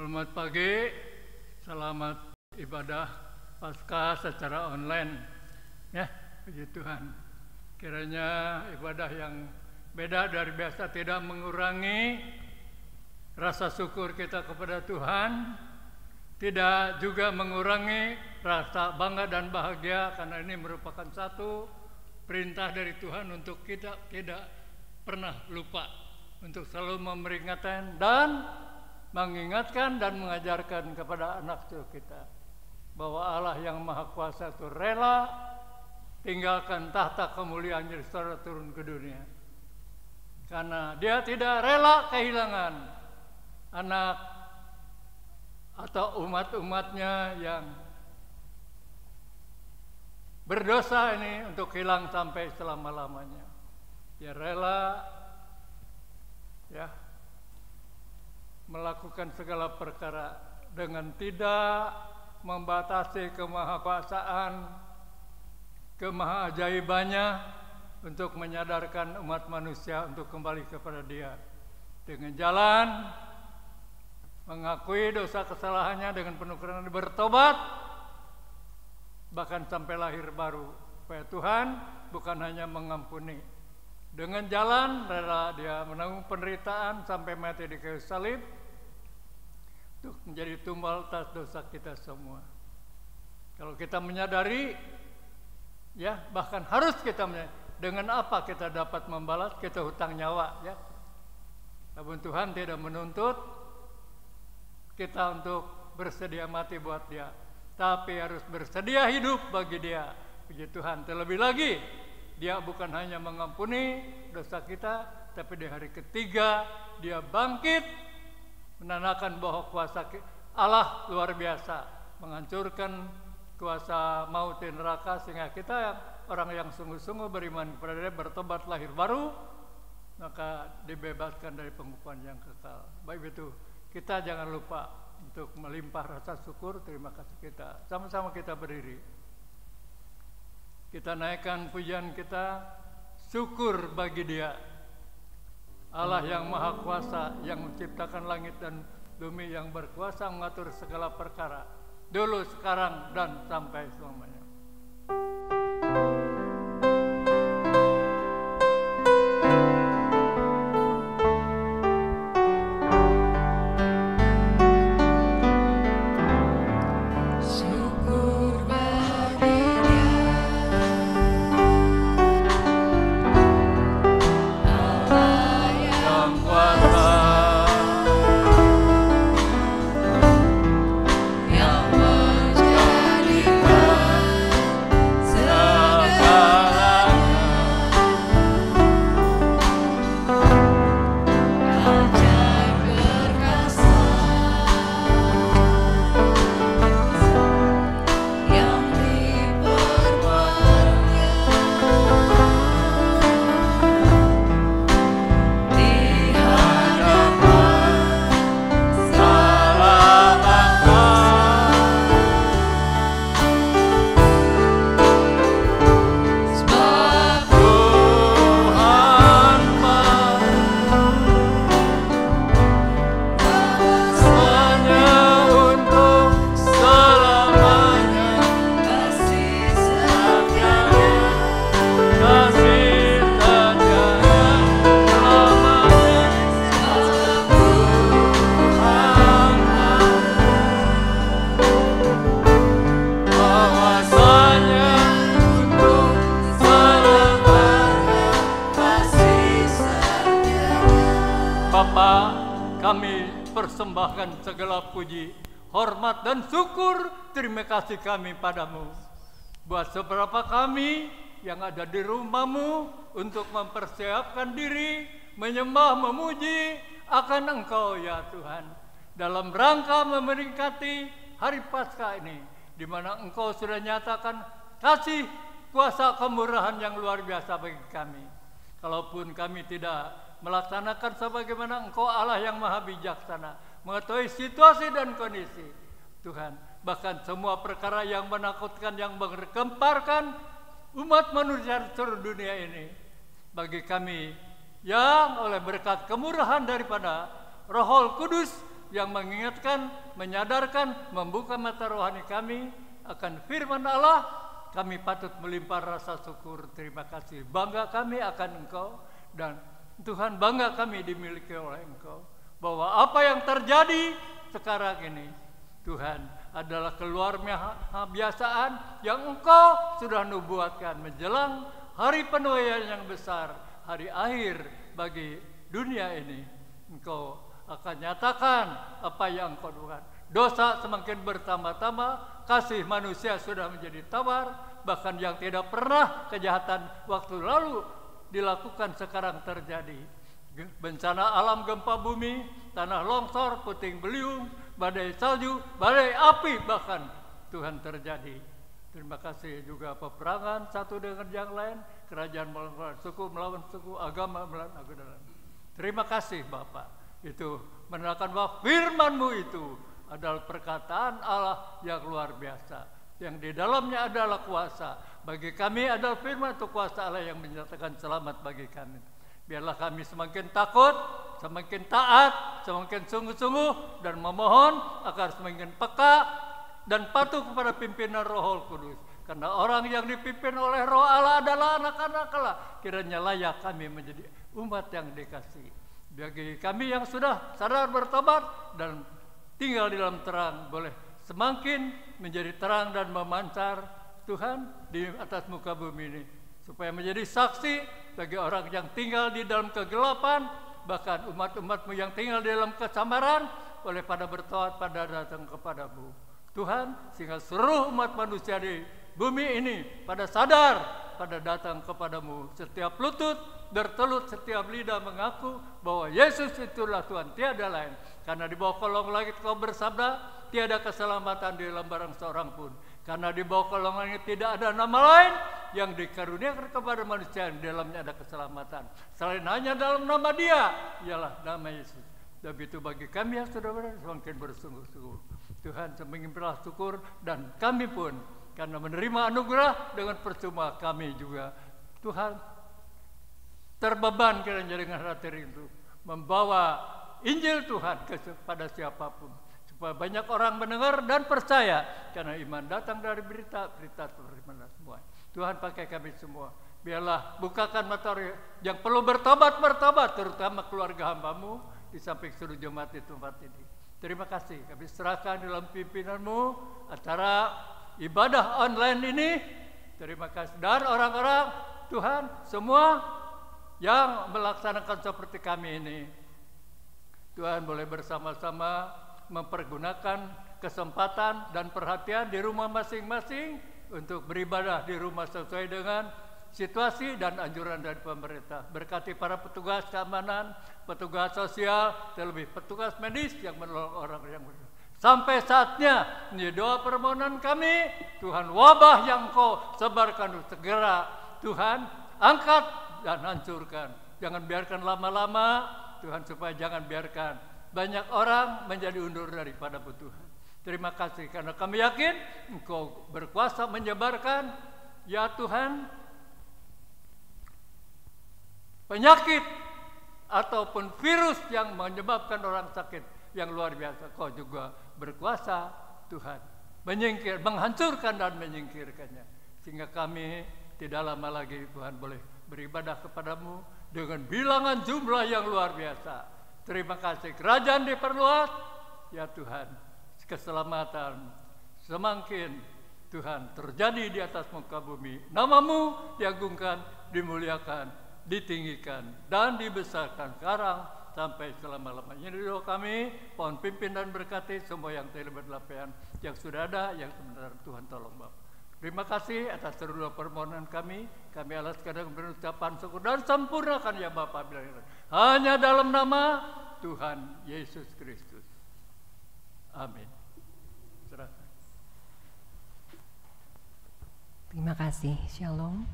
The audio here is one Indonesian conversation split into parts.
Selamat pagi, selamat ibadah Paskah secara online. Ya, puji Tuhan. Kiranya ibadah yang beda dari biasa tidak mengurangi rasa syukur kita kepada Tuhan, tidak juga mengurangi rasa bangga dan bahagia, karena ini merupakan satu perintah dari Tuhan untuk kita tidak pernah lupa, untuk selalu memperingatkan dan mengingatkan dan mengajarkan kepada anak cucu kita bahwa Allah yang Maha Kuasa itu rela tinggalkan tahta kemuliaan jadi saudara turun ke dunia, karena Dia tidak rela kehilangan anak atau umat-umatnya yang berdosa ini untuk hilang sampai selama-lamanya. Dia rela melakukan segala perkara dengan tidak membatasi kemahakuasaan, kemahajaibannya untuk menyadarkan umat manusia untuk kembali kepada Dia dengan jalan mengakui dosa kesalahannya dengan penuh kerelaan, bertobat bahkan sampai lahir baru, supaya Tuhan bukan hanya mengampuni, dengan jalan rela Dia menanggung penderitaan sampai mati di kayu salib untuk menjadi tumbal atas dosa kita semua. Kalau kita menyadari, bahkan harus kita menyadari, dengan apa kita dapat membalas? Kita hutang nyawa, Namun Tuhan tidak menuntut kita untuk bersedia mati buat Dia, tapi harus bersedia hidup bagi Dia. Puji Tuhan. Terlebih lagi, Dia bukan hanya mengampuni dosa kita, tapi di hari ketiga Dia bangkit, menandakan bahwa kuasa Allah luar biasa, menghancurkan kuasa maut dan neraka, sehingga kita orang yang sungguh-sungguh beriman kepada Dia, bertobat lahir baru, maka dibebaskan dari penghukuman yang kekal. Baik itu, kita jangan lupa untuk melimpah rasa syukur, terima kasih kita. Sama-sama kita berdiri. Kita naikkan pujian kita, syukur bagi Dia, Allah yang Maha Kuasa, yang menciptakan langit dan bumi, yang berkuasa mengatur segala perkara, dulu, sekarang, dan sampai selamanya. Persembahkan segala puji, hormat dan syukur, terima kasih kami padamu. Buat seberapa kami yang ada di rumahmu untuk mempersiapkan diri, menyembah, memuji akan Engkau ya Tuhan, dalam rangka memperingati hari Paskah ini, di mana Engkau sudah nyatakan kasih kuasa kemurahan yang luar biasa bagi kami. Kalaupun kami tidak melaksanakan sebagaimana Engkau Allah yang Maha Bijaksana, mengetahui situasi dan kondisi Tuhan, bahkan semua perkara yang menakutkan, yang menggemparkan umat manusia seluruh dunia ini, bagi kami yang oleh berkat kemurahan daripada Roh Kudus yang mengingatkan, menyadarkan, membuka mata rohani kami akan firman Allah. Kami patut melimpah rasa syukur, terima kasih, bangga kami akan Engkau, dan Tuhan bangga kami dimiliki oleh Engkau, bahwa apa yang terjadi sekarang ini Tuhan adalah keluarbiasaan yang Engkau sudah nubuatkan menjelang hari penuaian yang besar, hari akhir bagi dunia ini. Engkau akan nyatakan apa yang Engkau buat. Dosa semakin bertambah-tambah, kasih manusia sudah menjadi tawar, bahkan yang tidak pernah kejahatan waktu lalu dilakukan sekarang terjadi. Bencana alam, gempa bumi, tanah longsor, puting beliung, badai salju, badai api bahkan Tuhan terjadi. Terima kasih juga peperangan satu dengan yang lain, kerajaan melawan suku, melawan suku, agama melawan agama. Terima kasih Bapak, itu menandakan bahwa firman-Mu itu adalah perkataan Allah yang luar biasa, yang di dalamnya adalah kuasa. Bagi kami adalah firman itu kuasa Allah yang menyatakan selamat bagi kami. Biarlah kami semakin takut, semakin taat, semakin sungguh-sungguh, dan memohon agar semakin peka dan patuh kepada pimpinan Roh Kudus. Karena orang yang dipimpin oleh Roh Allah adalah anak-anak Allah. Kiranya layak kami menjadi umat yang dikasihi. Bagi kami yang sudah sadar bertobat dan tinggal di dalam terang, boleh semakin menjadi terang dan memancar Tuhan di atas muka bumi ini, supaya menjadi saksi bagi orang yang tinggal di dalam kegelapan, bahkan umat-umat-Mu yang tinggal di dalam kesamaran, oleh pada bertobat pada datang kepadamu Tuhan, sehingga seluruh umat manusia di bumi ini pada sadar, pada datang kepadamu. Setiap lutut bertelut, setiap lidah mengaku bahwa Yesus itulah Tuhan, tiada lain. Karena di bawah kolong langit Kau bersabda, tiada keselamatan di dalam barang seorang pun. Karena di bawah kolong langit tidak ada nama lain yang dikaruniakan kepada manusia yang di dalamnya ada keselamatan, selain hanya dalam nama Dia, ialah nama Yesus. Begitu bagi kami yang sudah semakin bersungguh-sungguh, Tuhan semakin bersyukur, dan kami pun karena menerima anugerah dengan percuma kami juga Tuhan terbeban kiranya dengan hati rindu membawa Injil Tuhan kepada siapapun, supaya banyak orang mendengar dan percaya, karena iman datang dari berita-berita beriman semua. Tuhan pakai kami semua, biarlah bukakan mata yang perlu bertobat, terutama keluarga hamba-Mu di samping seluruh jemaat di tempat ini. Terima kasih, kami serahkan dalam pimpinan-Mu acara ibadah online ini. Terima kasih, dan orang-orang Tuhan semua yang melaksanakan seperti kami ini, Tuhan boleh bersama-sama mempergunakan kesempatan dan perhatian di rumah masing-masing untuk beribadah di rumah sesuai dengan situasi dan anjuran dari pemerintah. Berkati para petugas keamanan, petugas sosial, terlebih petugas medis yang menolong orang yang sampai saatnya ini doa permohonan kami, Tuhan, wabah yang Kau sebarkan segera Tuhan angkat dan hancurkan. Jangan biarkan lama-lama Tuhan, supaya jangan biarkan banyak orang menjadi undur daripada Tuhan. Terima kasih karena kami yakin Engkau berkuasa menyebarkan, ya Tuhan, penyakit ataupun virus yang menyebabkan orang sakit yang luar biasa. Kau juga berkuasa Tuhan menghancurkan dan menyingkirkannya, sehingga kami tidak lama lagi Tuhan boleh beribadah kepadamu dengan bilangan jumlah yang luar biasa. Terima kasih, kerajaan diperluas, ya Tuhan, keselamatan semakin Tuhan terjadi di atas muka bumi. Nama-Mu diagungkan, dimuliakan, ditinggikan, dan dibesarkan sekarang sampai selama-lamanya. Ini doa kami, mohon pimpin dan berkati semua yang terlibat dalam yang sudah ada, yang sebenarnya Tuhan tolong Bapak. Terima kasih atas seluruh permohonan kami alaskan dengan berucapan syukur dan sempurnakan ya Bapak, hanya dalam nama Tuhan Yesus Kristus. Amin. Serahkan. Terima kasih, Shalom.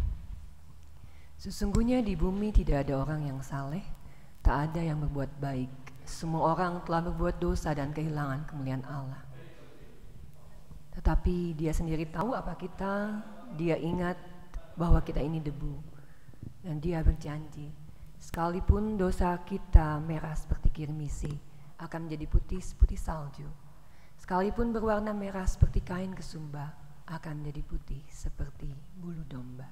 Sesungguhnya di bumi tidak ada orang yang saleh, tak ada yang berbuat baik. Semua orang telah berbuat dosa dan kehilangan kemuliaan Allah. Tetapi Dia sendiri tahu apa kita, Dia ingat bahwa kita ini debu. Dan Dia berjanji, sekalipun dosa kita merah seperti kirmisi, akan menjadi putih seperti salju. Sekalipun berwarna merah seperti kain kesumba, akan menjadi putih seperti bulu domba.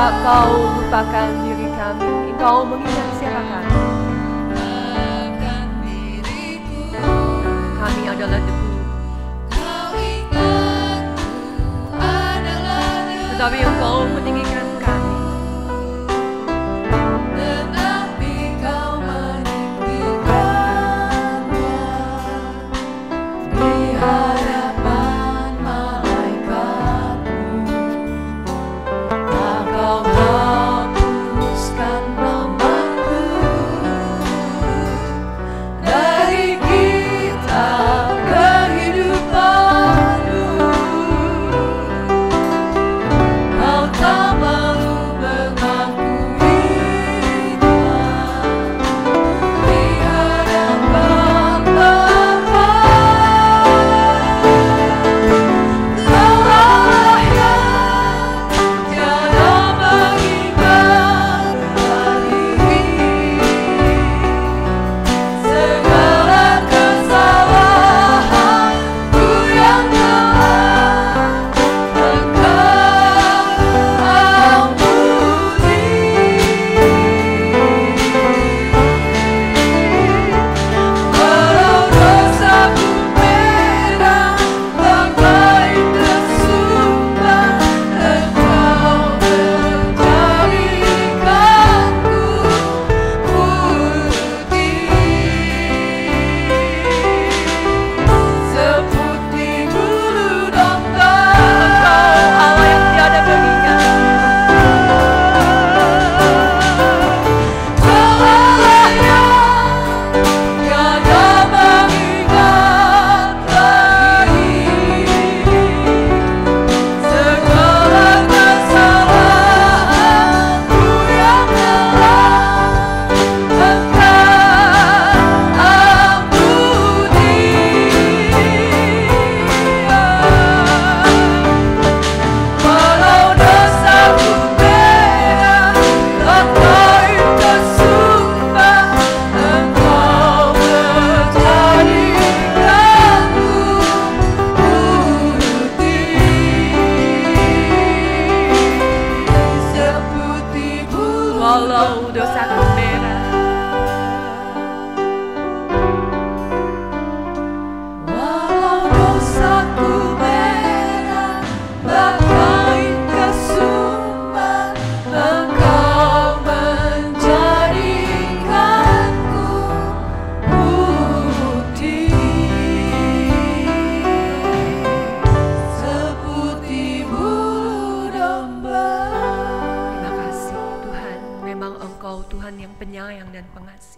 Engkau lupakan diri kami, Engkau mengingat siapa kami. Kami adalah debu, tetapi Engkau meninggikan kami. Walau dosaku merah, walau dosaku merah, bagai kesumba, Engkau menjadikanku putih seperti bulu domba. Terima kasih Tuhan, memang Engkau Tuhan yang penyayang dan pengasih,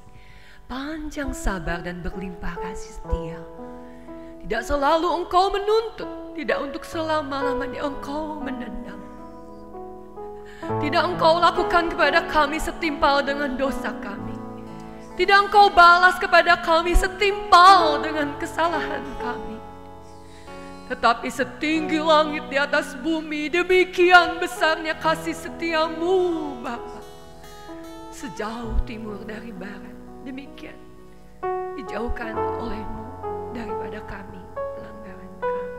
panjang sabar dan berlimpah kasih setia. Tidak selalu Engkau menuntut, tidak untuk selama-lamanya Engkau menendang. Tidak Engkau lakukan kepada kami setimpal dengan dosa kami. Tidak Engkau balas kepada kami setimpal dengan kesalahan kami. Tetapi setinggi langit di atas bumi, demikian besarnya kasih setiamu Bapa. Sejauh timur dari barat, demikian dijauhkan oleh-Mu daripada kami pelanggaran kami.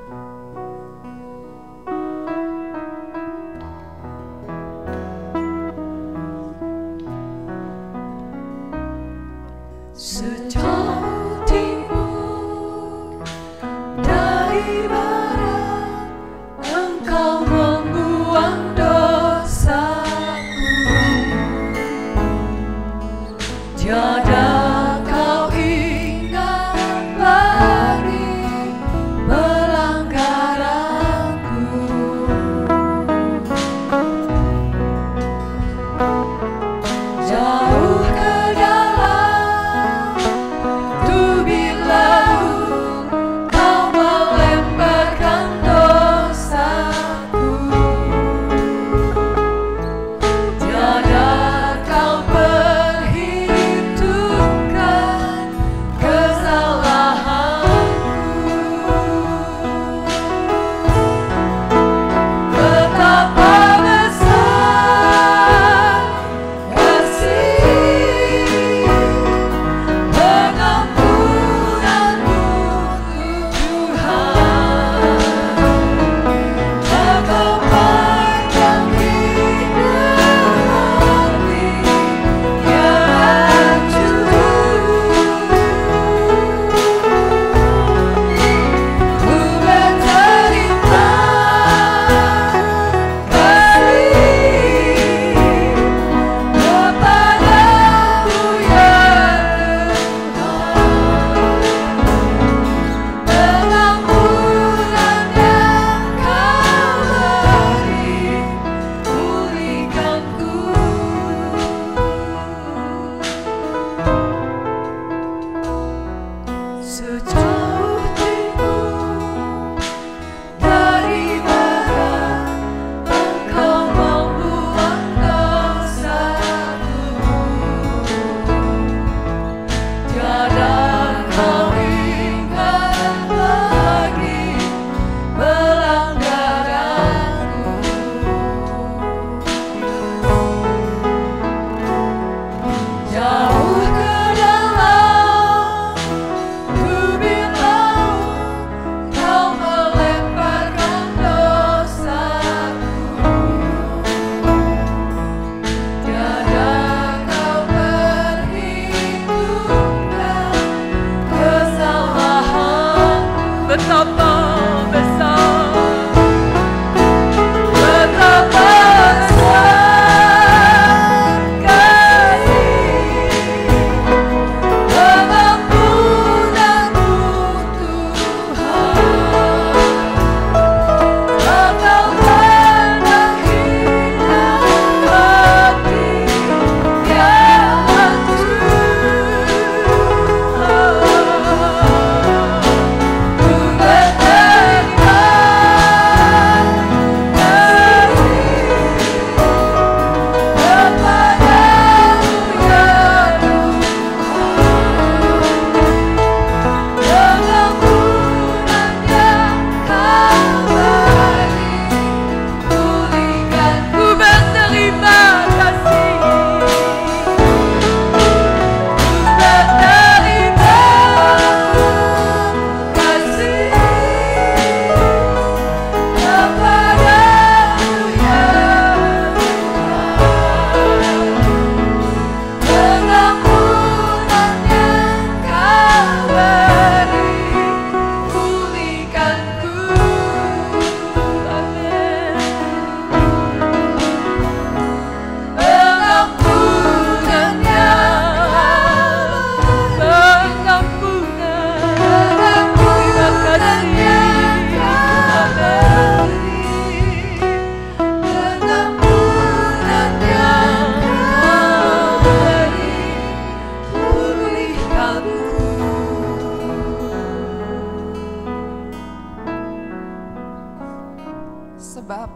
Sebab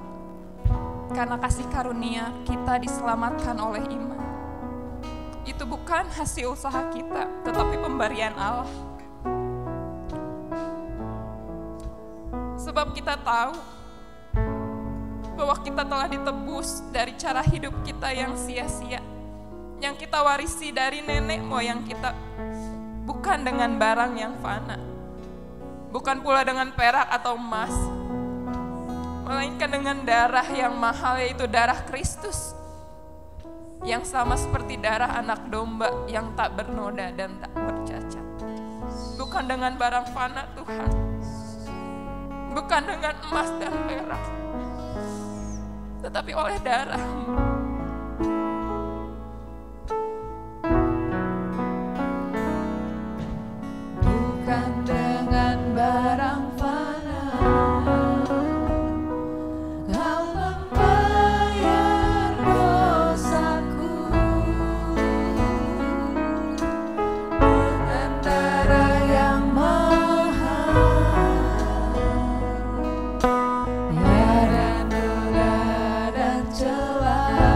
karena kasih karunia kita diselamatkan oleh iman. Itu bukan hasil usaha kita, tetapi pemberian Allah. Sebab kita tahu bahwa kita telah ditebus dari cara hidup kita yang sia-sia, yang kita warisi dari nenek moyang kita, bukan dengan barang yang fana, bukan pula dengan perak atau emas, melainkan dengan darah yang mahal, yaitu darah Kristus, yang sama seperti darah anak domba yang tak bernoda dan tak bercacat. Bukan dengan barang fana Tuhan, bukan dengan emas dan perak, tetapi oleh darah-Mu. Bukan dengan barang fana, Kau membayar dosaku. Dengan darah yang mahal, tiada noda dan celah.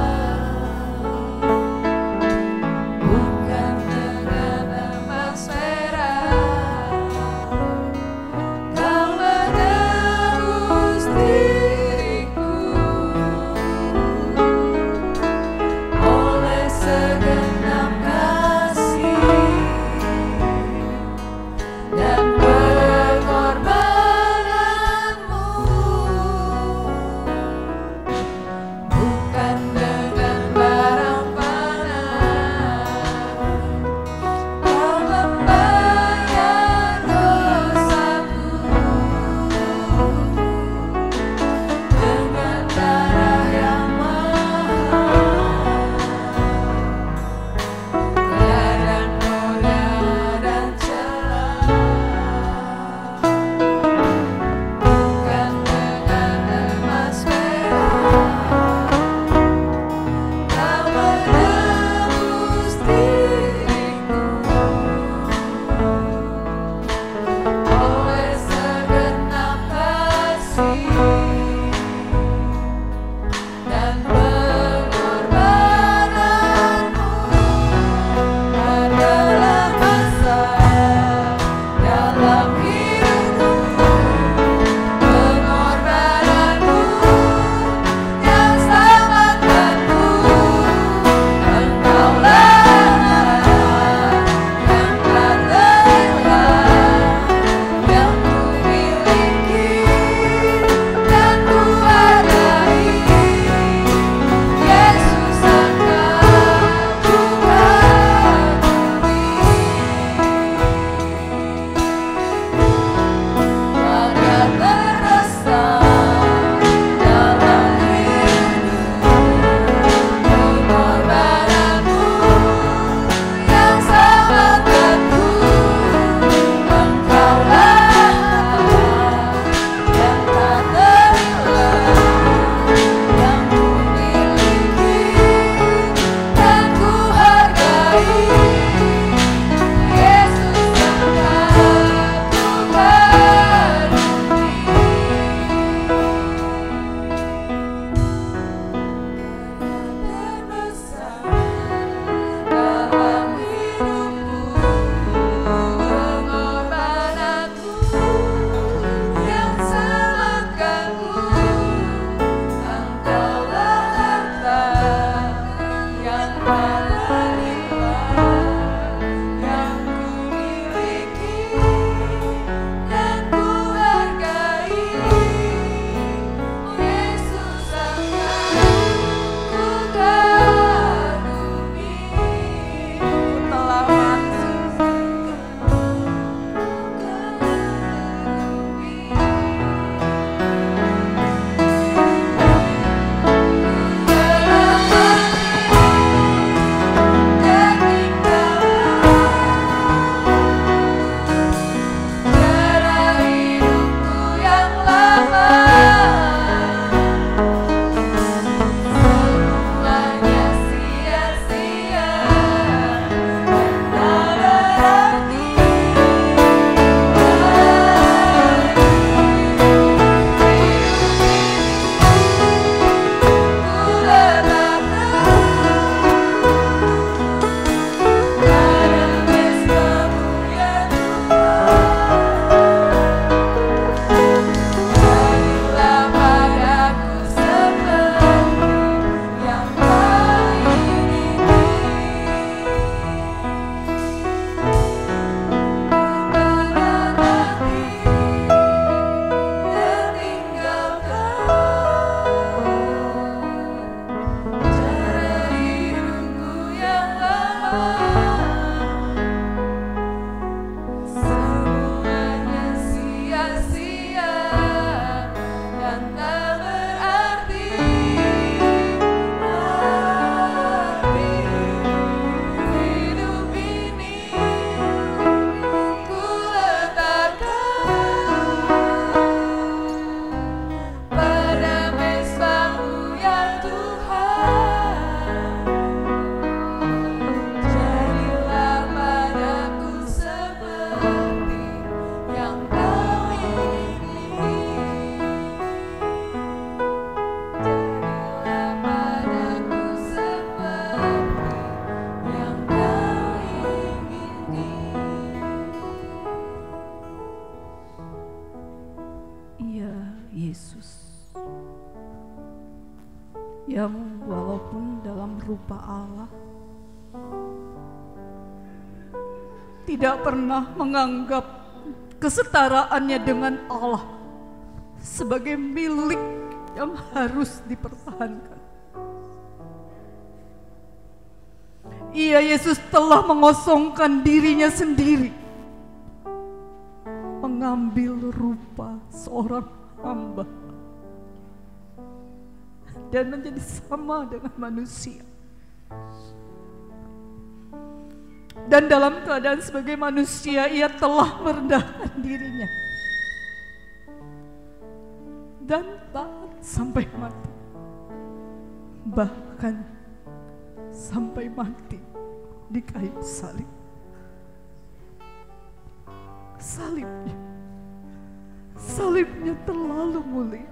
yang walaupun dalam rupa Allah tidak pernah menganggap kesetaraannya dengan Allah sebagai milik yang harus dipertahankan. Ia, Yesus, telah mengosongkan dirinya sendiri, mengambil rupa seorang hamba dan menjadi sama dengan manusia. Dan dalam keadaan sebagai manusia, ia telah merendahkan dirinya dan taat sampai mati, bahkan sampai mati di kayu salib. Salibnya terlalu mulia.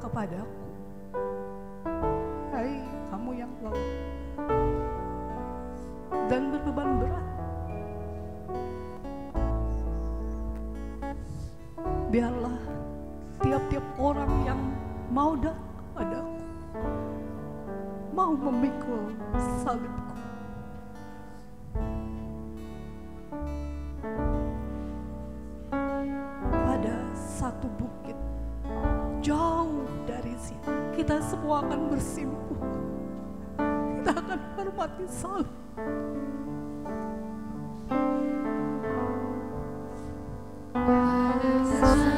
Kepadaku, hai kamu yang lelah dan berbeban berat, biarlah tiap-tiap orang yang mau datang padaku, mau memikul salibku. Ada satu bukit jauh dari sini, kita semua akan bersimpuh. Kita akan hormati salib. Sorry.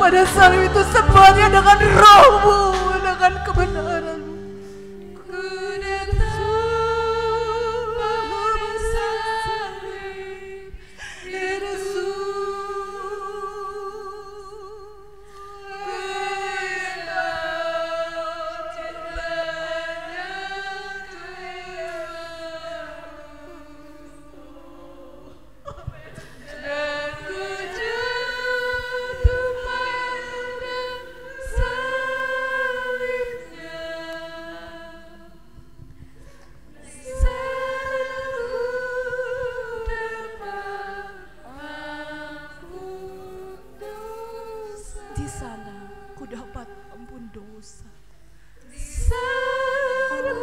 pada salib itu semuanya dengan roh-Mu, dengan kebenaran. Di sana ku dapat ampun dosa. Di sana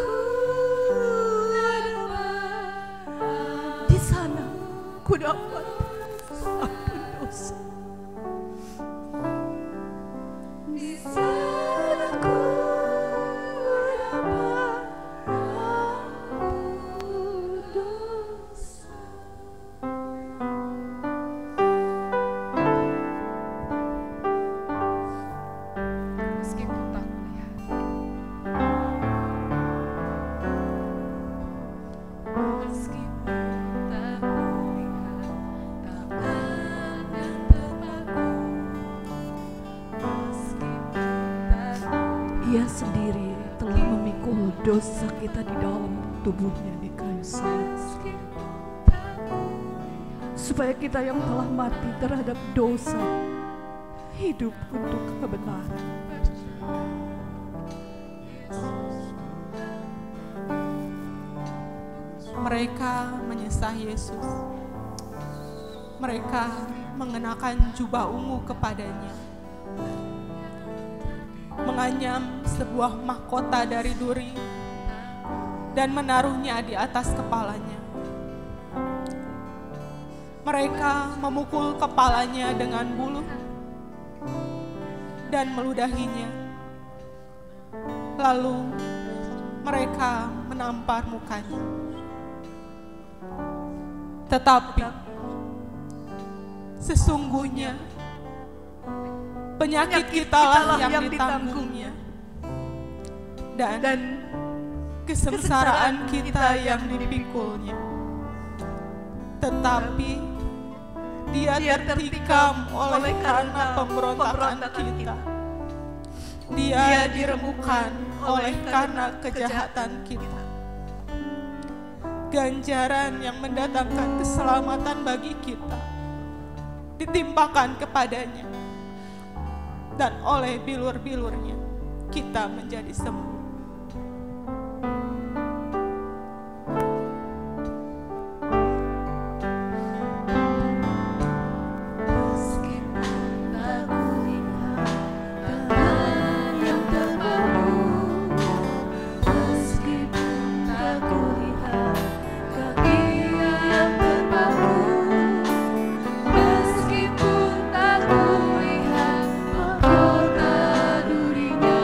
ku dapat ampun dosa. Di sana ku dapat ampun dosa. Meskipun tak kulihat, meskipun tak kulihat tangan yang terpaku, meskipun tak Ia sendiri telah memikul dosa kita di dalam tubuhnya di kayu salib, supaya kita yang telah mati terhadap dosa hidup untuk kebenaran. Mereka menyesah Yesus. Mereka mengenakan jubah ungu kepadanya, menganyam sebuah mahkota dari duri dan menaruhnya di atas kepalanya. Mereka memukul kepalanya dengan bulu dan meludahinya. Lalu mereka menampar mukanya. Tetapi sesungguhnya penyakit kitalah yang ditanggungnya, dan kesengsaraan kita yang dipikulnya. Tetapi dia tertikam oleh karena pemberontakan kita. Dia diremukkan oleh karena kejahatan kita. Ganjaran yang mendatangkan keselamatan bagi kita ditimpakan kepadanya, dan oleh bilur-bilurnya kita menjadi sembuh. kulihat mahkota durinya.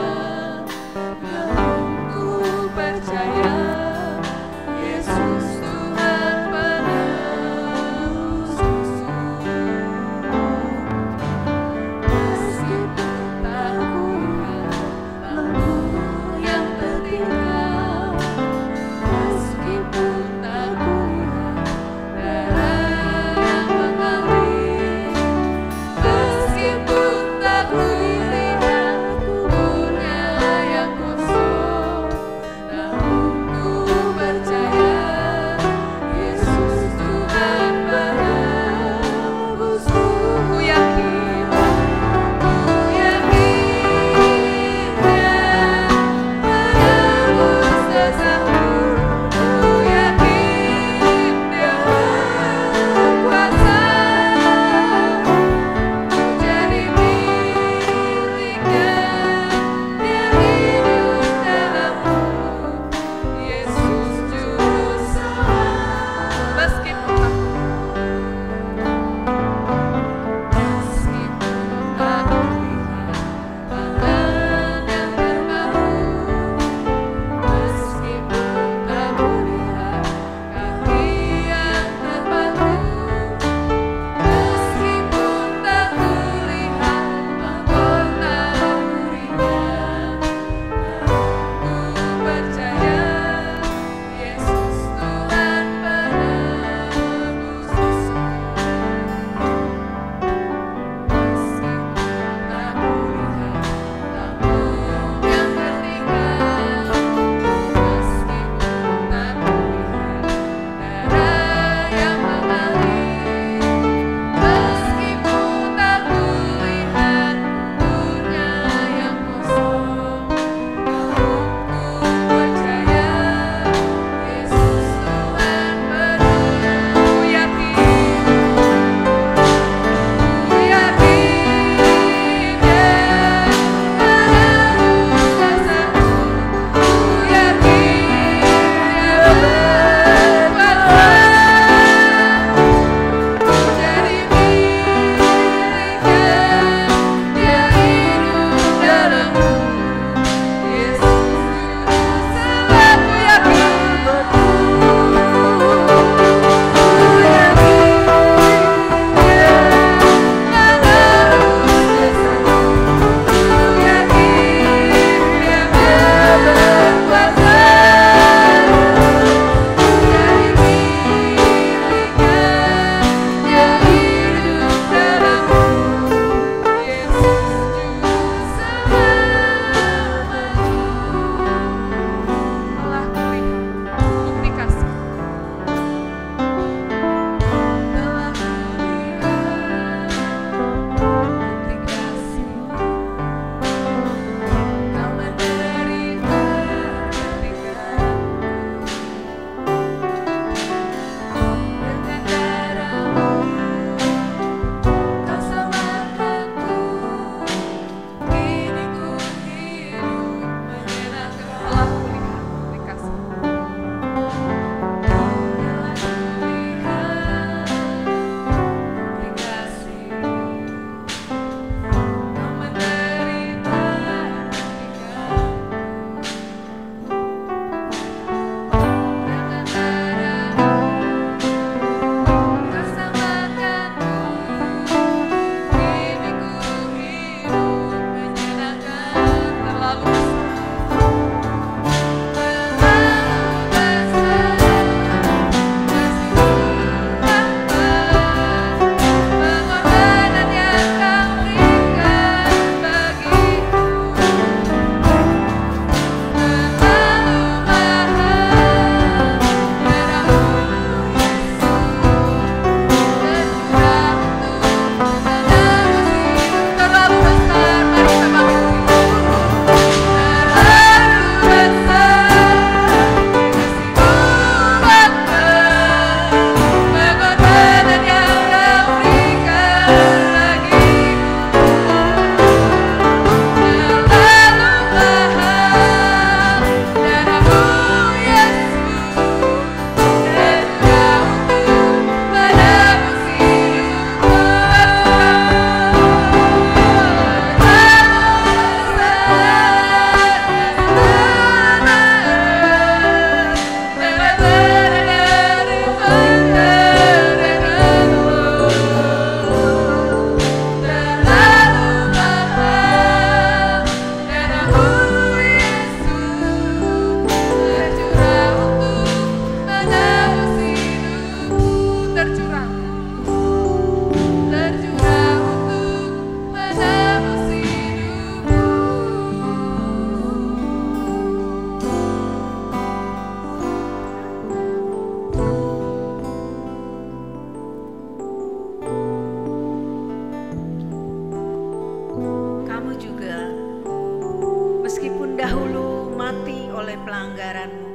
oleh pelanggaranmu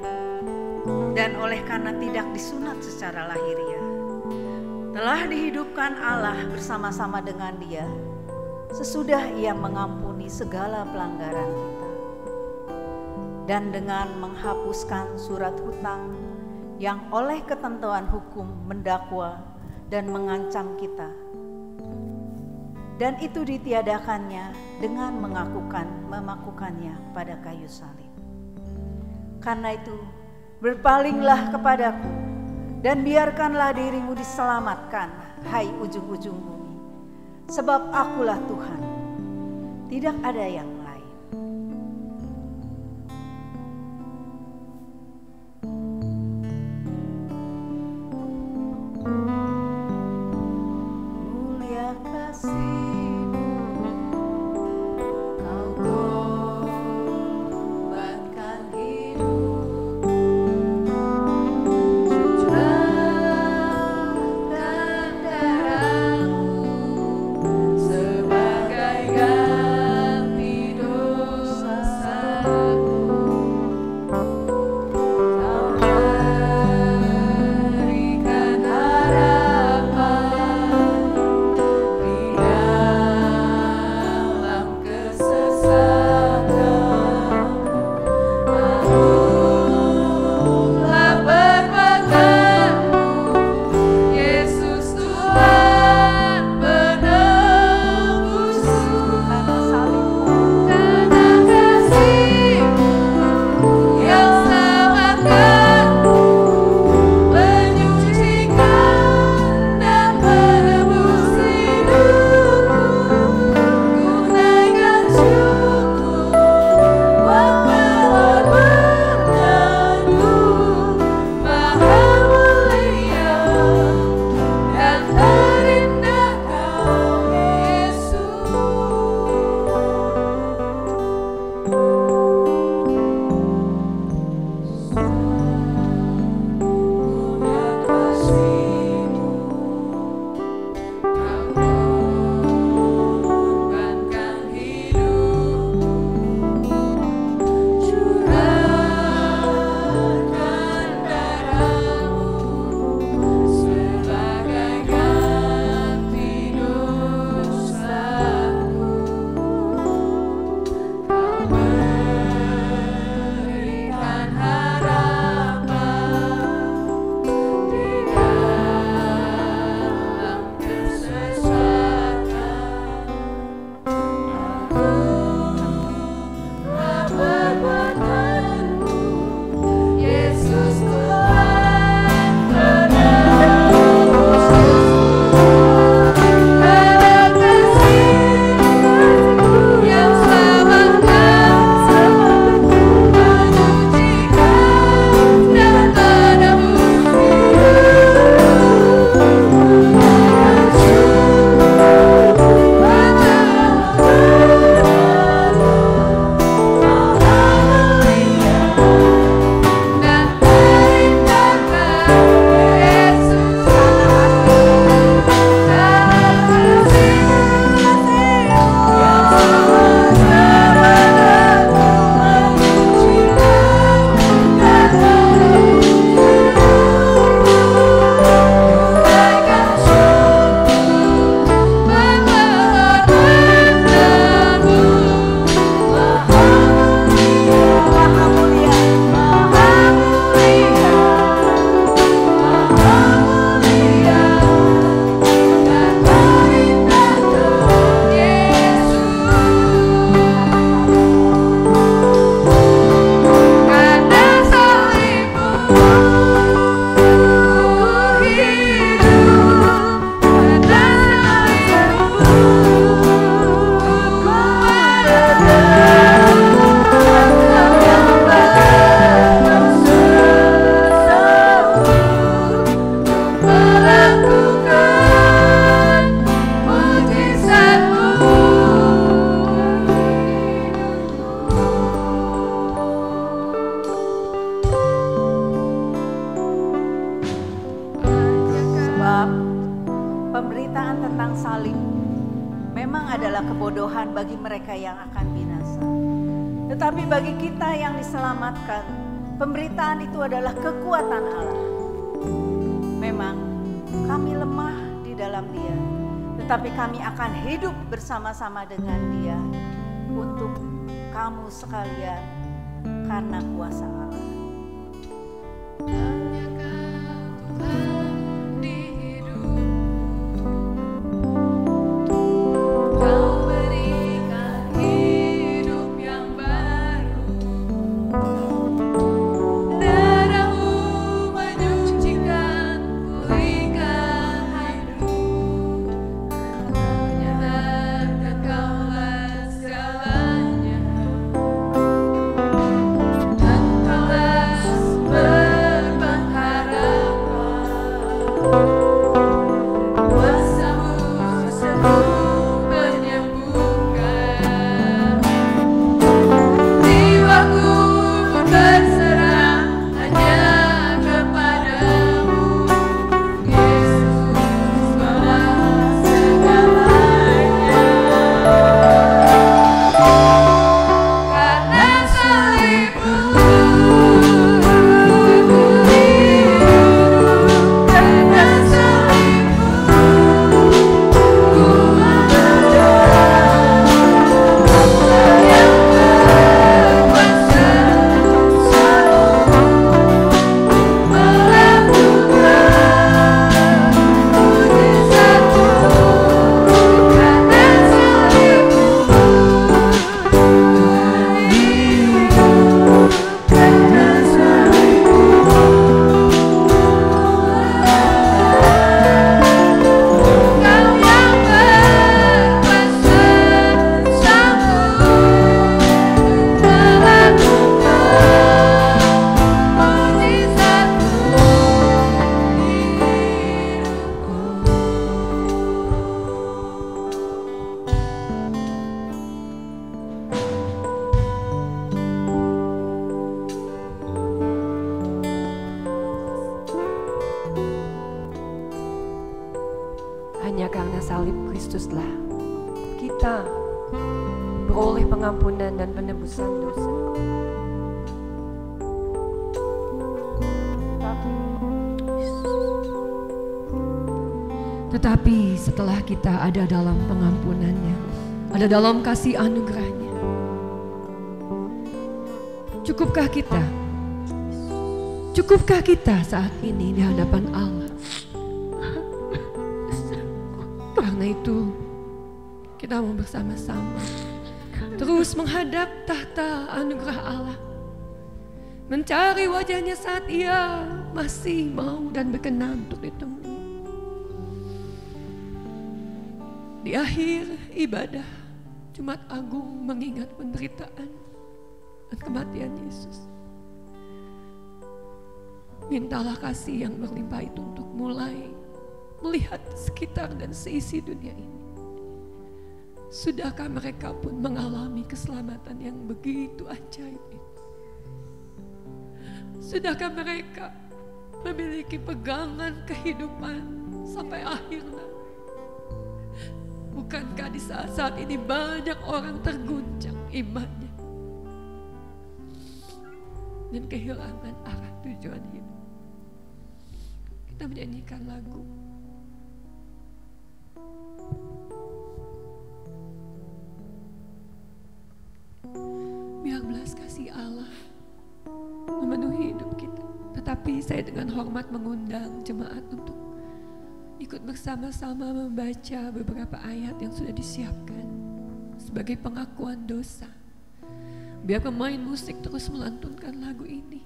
dan oleh karena tidak disunat secara lahiriah, telah dihidupkan Allah bersama-sama dengan Dia sesudah Ia mengampuni segala pelanggaran kita, dan dengan menghapuskan surat hutang yang oleh ketentuan hukum mendakwa dan mengancam kita, dan itu ditiadakannya dengan memakukannya pada kayu salib. Karena itu berpalinglah kepadaku dan biarkanlah dirimu diselamatkan, hai ujung-ujung bumi, sebab akulah Tuhan, tidak ada yang lain. Mulia kasih-Mu, Kau korbankan hidupmu, curahkan darah-Mu sebagai ganti dosa-Ku. Kau berikan harapan di dalam kesesatan. Anulah perbuatanmu, Yesus Tuhan penebusku. Karena kasih-Mu yang selamatkanku, menyucikan dan menebus hidupku. Ku naikkan syukur buat pengorbananmu, Maha mulia dan terindah Kau Yesus. Mulia kasih-Mu, Kau korbankan hidupmu, curahkan darah-Mu sebagai ganti dosa-Ku. Kau berikan harapan di dalam kesesatan. Anulah perbuatanmu, Yesus Tuhan penebusku. Karena kasih-Mu yang selamatkanku, menyucikan dan menebus hidupku. Naikkan syukur buat pengorbananmu, Maha mulia dan terindah Kau Yesus. Pemberitaan tentang salib memang adalah kebodohan bagi mereka yang akan binasa. Tetapi bagi kita yang diselamatkan, pemberitaan itu adalah kekuatan Allah. Memang kami lemah di dalam Dia, tetapi kami akan hidup bersama-sama dengan Dia untuk kamu sekalian karena kuasa Allah. Hanya karena salib Kristuslah kita beroleh pengampunan dan penebusan dosa. Tetapi setelah kita ada dalam pengampunannya, ada dalam kasih anugerahnya, cukupkah kita saat ini di hadapan Allah? Karena itu kita mau bersama-sama terus menghadap tahta anugerah Allah, mencari wajahnya saat Ia masih mau dan berkenan untuk ditemui. Di akhir ibadah Jumat Agung mengingat penderitaan dan kematian Yesus, mintalah kasih yang berlimpah itu untuk mulai melihat sekitar dan seisi dunia ini. Sudahkah mereka pun mengalami keselamatan yang begitu ajaib itu? Sudahkah mereka memiliki pegangan kehidupan sampai akhirnya? Bukankah di saat-saat ini banyak orang terguncang imannya dan kehilangan arah tujuan hidup? Kita menyanyikan lagu. Biar belas kasih Allah memenuhi hidup kita. Tetapi saya dengan hormat mengundang jemaat untuk ikut bersama-sama membaca beberapa ayat yang sudah disiapkan sebagai pengakuan dosa. Biar pemain musik terus melantunkan lagu ini,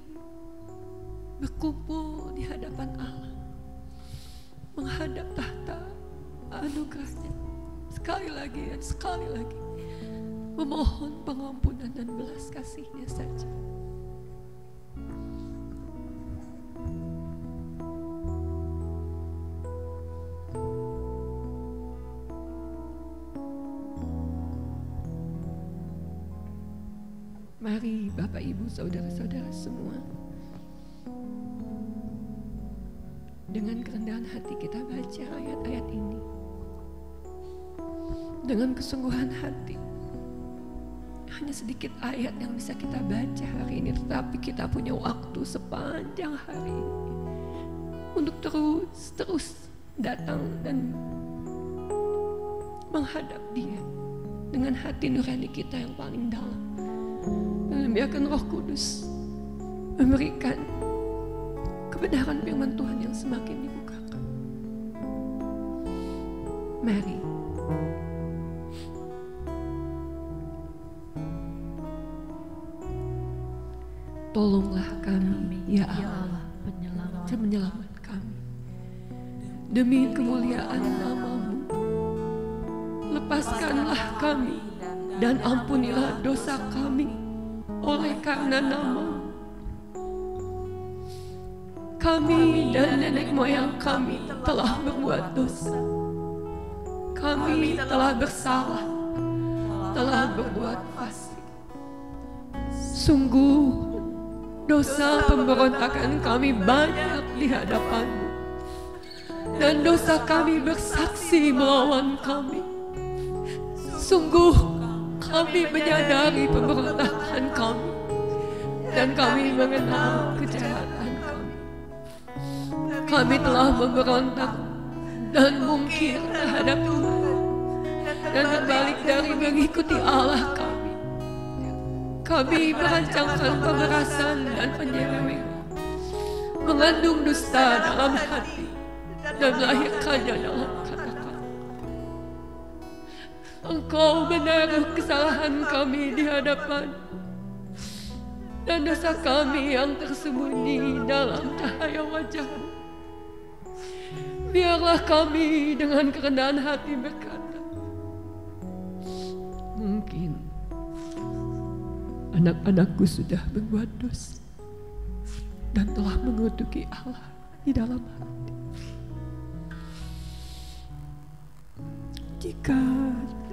berkumpul di hadapan Allah, menghadap tahta anugerahnya sekali lagi dan sekali lagi, memohon pengampunan dan belas kasih-Nya saja. Mari Bapak Ibu Saudara-saudara semua, dengan kerendahan hati kita baca ayat-ayat ini dengan kesungguhan hati. hanya sedikit ayat yang bisa kita baca hari ini, tetapi kita punya waktu sepanjang hari ini untuk terus datang dan menghadap Dia dengan hati nurani kita yang paling dalam. Dan biarkan Roh Kudus memberikan kebenaran firman Tuhan yang semakin dibukakan. Mari tolonglah kami, ya Allah, penyelamat kami. Demi kemuliaan nama-Mu, lepaskanlah kami dan ampunilah dosa kami oleh karena nama-Mu. Kami dan nenek moyang kami telah berbuat dosa. Kami telah bersalah, telah berbuat fasik. Sungguh dosa pemberontakan kami banyak di hadapan-Mu, dan dosa kami bersaksi melawan kami. Sungguh kami menyadari pemberontakan kami, dan kami mengenal kejahatan kami. Kami telah memberontak dan mungkir terhadap Tuhan, dan berbalik dari mengikuti Allah kami. Kami merancangkan pemerasan dan penyelewengan, mengandung dusta dalam hati dan melahirkannya dalam kata-kata. Engkau menaruh kesalahan kami di hadapan, dan dosa kami yang tersembunyi dalam cahaya wajah-Mu. Biarlah kami dengan kerendahan hati berkata, mungkin anak-anakku sudah berbuat dosa dan telah mengutuki Allah di dalam hati. Jika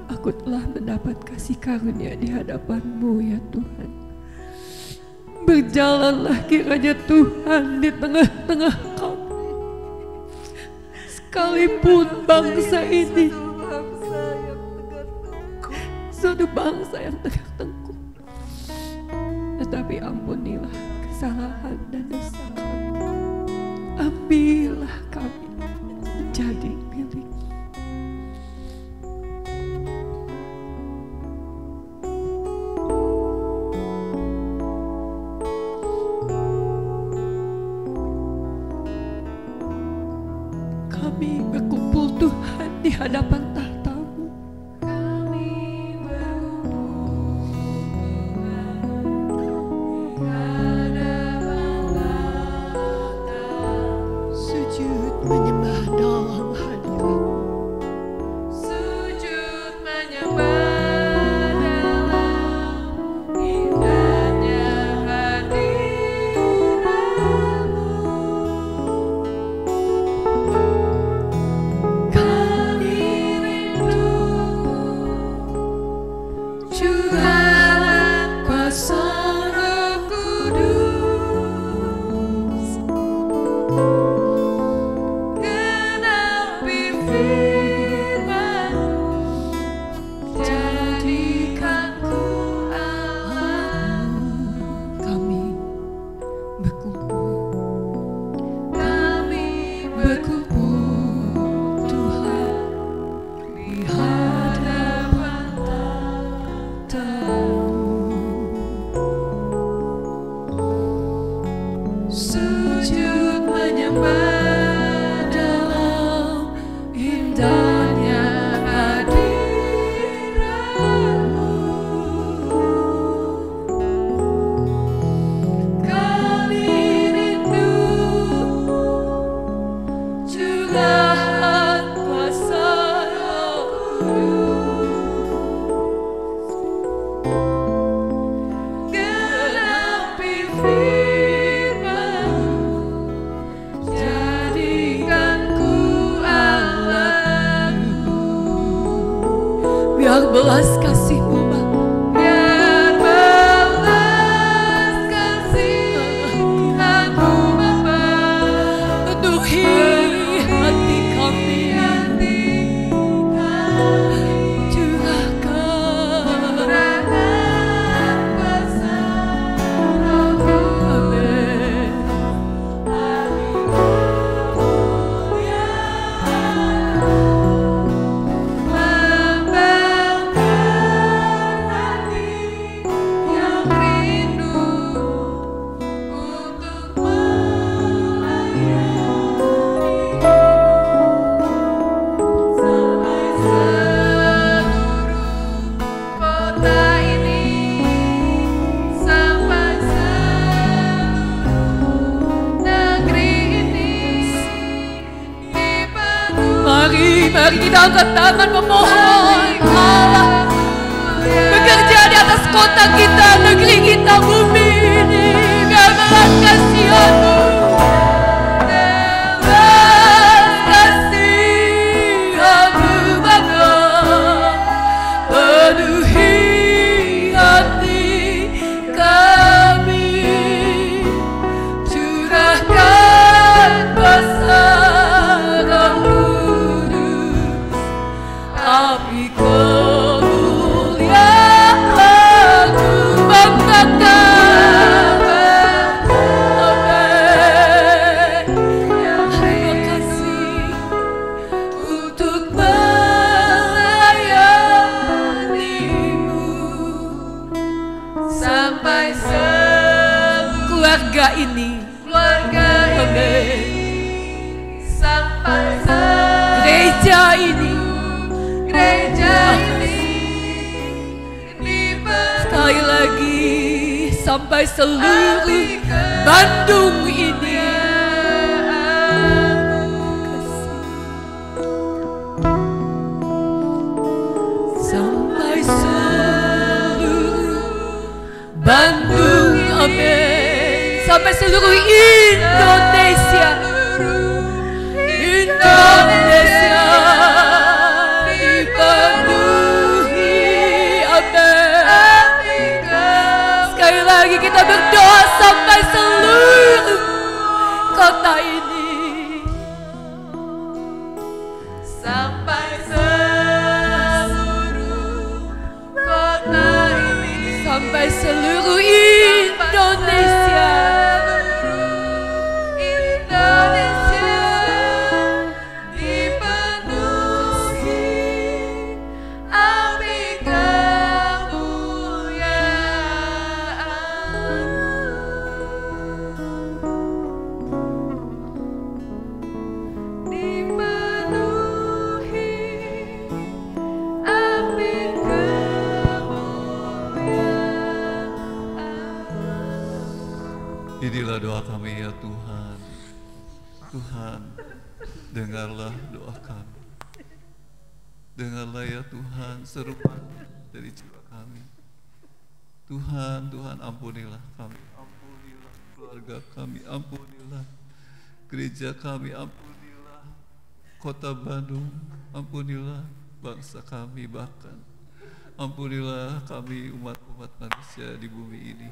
aku telah mendapat kasih karunia di hadapan-Mu, ya Tuhan, berjalanlah kiranya Tuhan di tengah-tengah kami. Sekalipun bangsa ini suatu bangsa yang tegak tengkuk, tetapi ampunilah kesalahan dan dosa kami. Ambillah kami menjadi milik. Kami berkumpul Tuhan di hadapan tahta-Mu. Kami berkumpul di hadapan tahta, sujud menyembah dalam hadirat. Sujud menyembah dalam indahnya hadirat-Mu. Sujud menyembah dalam indahnya hadirat-Mu. Kami rindu curahan kuasa Roh Kudus. Genapi biar belas kasih-Mu, Bapa, biar belas kasih-Mu, Bapa, penuhi hati kami, curahkan lagi kita angkat tangan memohon Allah bekerja di atas kota kita, negeri kita, bumi ini. Biar belas kasihan-Mu, belas kasihan-Mu Bapa, penuhi hati kami, curahkan kuasa Roh Kudus, api kemuliaan-Mu membakar. Amin. Terima kasih untuk melayani-Mu sampai keluarga ini, sampai gereja ini, sekali lagi sampai seluruh Bandung ini. Sampai seluruh Bandung, amin. Sampai seluruh Indonesia, Indonesia dipenuhi, amin. Sekali lagi kita berdoa sampai seluruh kota ini, sampai seluruh kota ini, sampai seluruh Indonesia. Inilah doa kami ya Tuhan. Tuhan, dengarlah doa kami. Dengarlah ya Tuhan seruan dari jiwa kami. Tuhan, Tuhan ampunilah kami. Ampunilah keluarga kami. Ampunilah gereja kami. Ampunilah kota Bandung. Ampunilah bangsa kami bahkan. Ampunilah kami umat-umat manusia di bumi ini.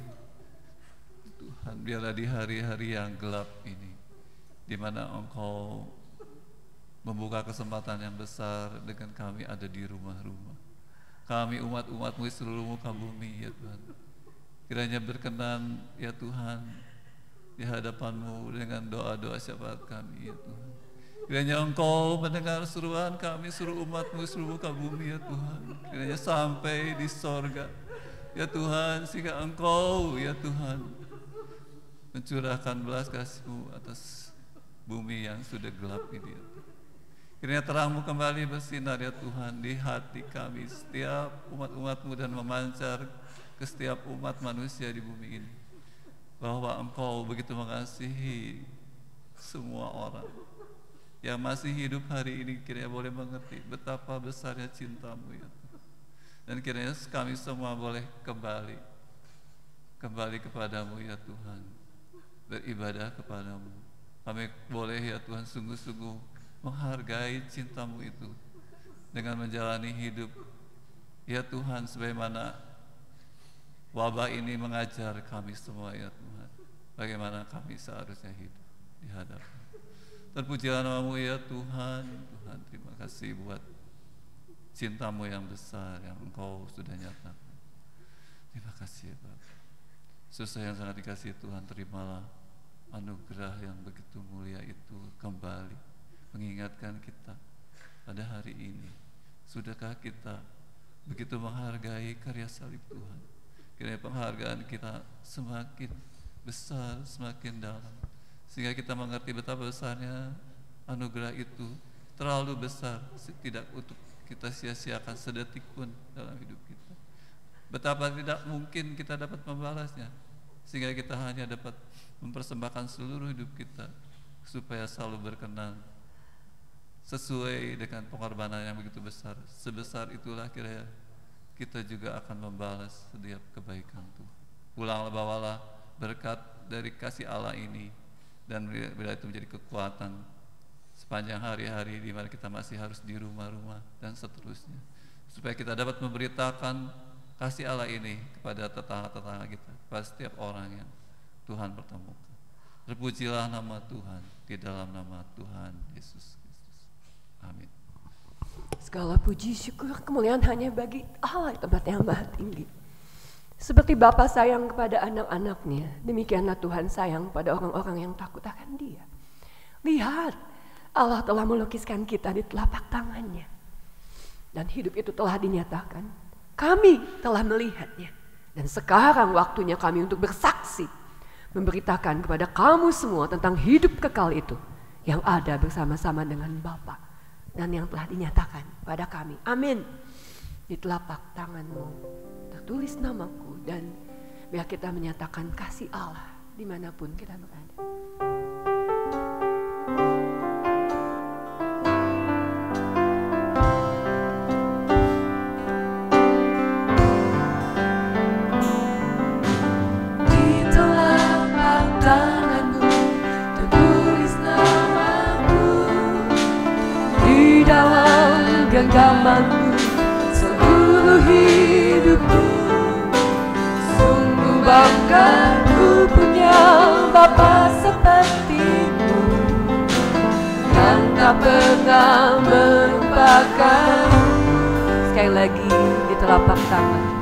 Tuhan, biarlah di hari-hari yang gelap ini, di mana Engkau membuka kesempatan yang besar dengan kami ada di rumah-rumah. Kami umat-umat-Mu di seluruh muka bumi ya Tuhan. Kiranya berkenan ya Tuhan di hadapan-Mu dengan doa-doa syafaat kami ya Tuhan. Kiranya Engkau mendengar seruan kami, seluruh umat-Mu di seluruh muka bumi ya Tuhan. Kiranya sampai di sorga ya Tuhan, sehingga Engkau ya Tuhan mencurahkan belas kasih-Mu atas bumi yang sudah gelap ini ya Tuhan. Kiranya terang-Mu kembali bersinar ya Tuhan di hati kami setiap umat-umat-Mu dan memancar ke setiap umat manusia di bumi ini, bahwa Engkau begitu mengasihi semua orang yang masih hidup hari ini. Kiranya boleh mengerti betapa besarnya cinta-Mu ya Tuhan. Dan kiranya kami semua boleh kembali kepadamu ya Tuhan, beribadah kepadamu. Kami boleh ya Tuhan sungguh-sungguh menghargai cinta-Mu itu dengan menjalani hidup ya Tuhan, sebagaimana wabah ini mengajar kami semua ya Tuhan, bagaimana kami seharusnya hidup di hadapan. Terpujilah nama-Mu ya Tuhan. Tuhan, terima kasih buat cinta-Mu yang besar yang Engkau sudah nyatakan. Terima kasih ya Bapak. Susah yang sangat dikasihi Tuhan, terimalah anugerah yang begitu mulia itu kembali mengingatkan kita pada hari ini. Sudahkah kita begitu menghargai karya salib Tuhan? Kiranya penghargaan kita semakin besar, semakin dalam, sehingga kita mengerti betapa besarnya anugerah itu, terlalu besar, tidak untuk kita sia-siakan sedetik pun dalam hidup kita. Betapa tidak mungkin kita dapat membalasnya, sehingga kita hanya dapat mempersembahkan seluruh hidup kita supaya selalu berkenan, sesuai dengan pengorbanan yang begitu besar. Sebesar itulah kira kita juga akan membalas setiap kebaikan Tuhan. Pulanglah, bawalah berkat dari kasih Allah ini, dan bila itu menjadi kekuatan sepanjang hari-hari di mana kita masih harus di rumah-rumah dan seterusnya, supaya kita dapat memberitakan kasih Allah ini kepada tetangga-tetangga kita, kepada setiap orang yang Tuhan pertemukan. Terpujilah nama Tuhan di dalam nama Tuhan Yesus Kristus. Amin. Segala puji, syukur, kemuliaan hanya bagi Allah di tempat yang maha tinggi. Seperti Bapa sayang kepada anak-anaknya, demikianlah Tuhan sayang pada orang-orang yang takut akan Dia. Lihat, Allah telah melukiskan kita di telapak tangannya, dan hidup itu telah dinyatakan. Kami telah melihatnya, dan sekarang waktunya kami untuk bersaksi, memberitakan kepada kamu semua tentang hidup kekal itu yang ada bersama-sama dengan Bapa dan yang telah dinyatakan pada kami. Amin. Di telapak tanganmu tertulis namaku, dan biar kita menyatakan kasih Allah dimanapun kita berada. Genggamanmu seluruh hidupku, sungguh bangga ku punya Bapa sepertimu, yang tak pernah melupakan. Sekali lagi di telapak tangan.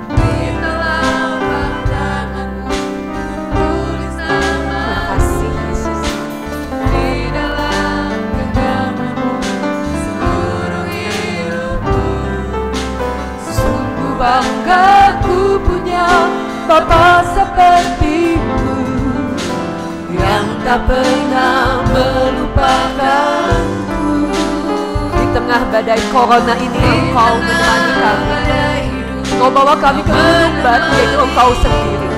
Bangga ku punya Bapa sepertimu, yang tak pernah melupakanku. Di tengah badai corona ini Engkau menemani kami. Engkau bawa kami ke gunung batu, yaitu Engkau sendiri.